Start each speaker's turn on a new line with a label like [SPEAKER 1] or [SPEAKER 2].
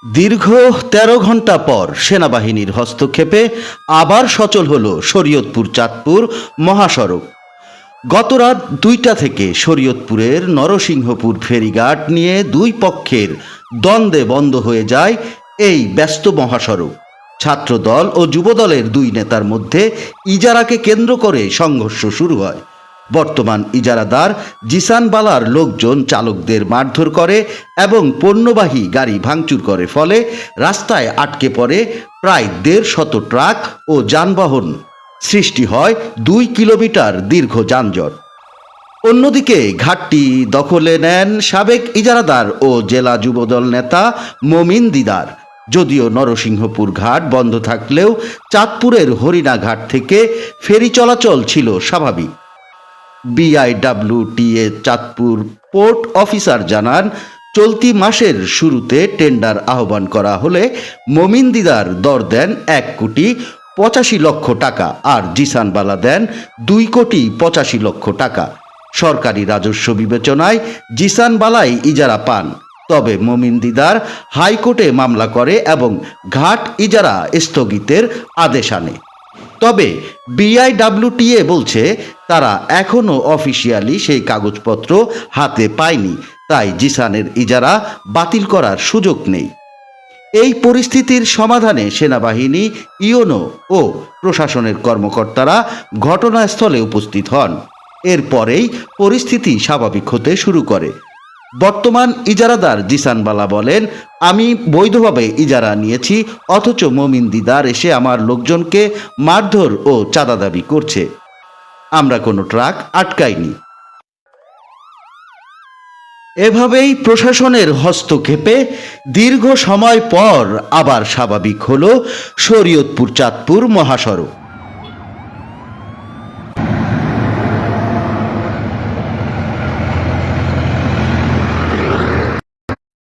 [SPEAKER 1] দীর্ঘ ১৩ ঘণ্টা পর সেনাবাহিনীর হস্তক্ষেপে আবার সচল হল শরীয়তপুর চাঁদপুর মহাসড়ক। গতরাত ২টা থেকে শরীয়তপুরের নরসিংহপুর ফেরিঘাট নিয়ে দুই পক্ষের দ্বন্দ্বে বন্ধ হয়ে যায় এই ব্যস্ত মহাসড়ক। ছাত্রদল ও যুবদলের দুই নেতার মধ্যে ইজারাকে কেন্দ্র করে সংঘর্ষ শুরু হয়। বর্তমান ইজারাদার জিসান বালার লোকজন চালকদের মারধর করে এবং পণ্যবাহী গাড়ি ভাঙচুর করে, ফলে রাস্তায় আটকে পড়ে প্রায় ১৫০ ট্রাক ও যানবাহন। সৃষ্টি হয় ২ কিলোমিটার দীর্ঘ যানজট। অন্যদিকে ঘাটটি দখলে নেন সাবেক ইজারাদার ও জেলা যুবদল নেতা মমিন দিদার। যদিও নরসিংহপুর ঘাট বন্ধ থাকলেও চাঁদপুরের হরিণা ঘাট থেকে ফেরি চলাচল ছিল স্বাভাবিক। বিআইডব্লিউটিএ চাঁদপুর পোর্ট অফিসার জানান, চলতি মাসের শুরুতে টেন্ডার আহ্বান করা হলে মমিন দিদার দর দেন ১,৮৫,০০,০০০ টাকা আর জিসানবালা দেন ২,৮৫,০০,০০০ টাকা। সরকারি রাজস্ব বিবেচনায় জিসানবালাই ইজারা পান, তবে মমিন দিদার হাইকোর্টে মামলা করে এবং ঘাট ইজারা স্থগিতের আদেশ আনে। তবে বিআইডব্লিউটিএ বলছে তারা এখনও অফিসিয়ালি সেই কাগজপত্র হাতে পায়নি, তাই জিসানের ইজারা বাতিল করার সুযোগ নেই। এই পরিস্থিতির সমাধানে সেনাবাহিনী, ইউনো ও প্রশাসনের কর্মকর্তারা ঘটনাস্থলে উপস্থিত হন। এরপরেই পরিস্থিতি স্বাভাবিক হতে শুরু করে। বর্তমান ইজারাদার জিসানবালা বলেন, আমি বৈধভাবে ইজারা নিয়েছি, অথচ মমিন দিদার এসে আমার লোকজনকে মারধর ও চাঁদা দাবি করছে। আমরা কোনো ট্রাক আটকাইনি। এভাবেই প্রশাসনের হস্তক্ষেপে দীর্ঘ সময় পর আবার স্বাভাবিক হলো শরীয়তপুর চাঁদপুর মহাসড়ক।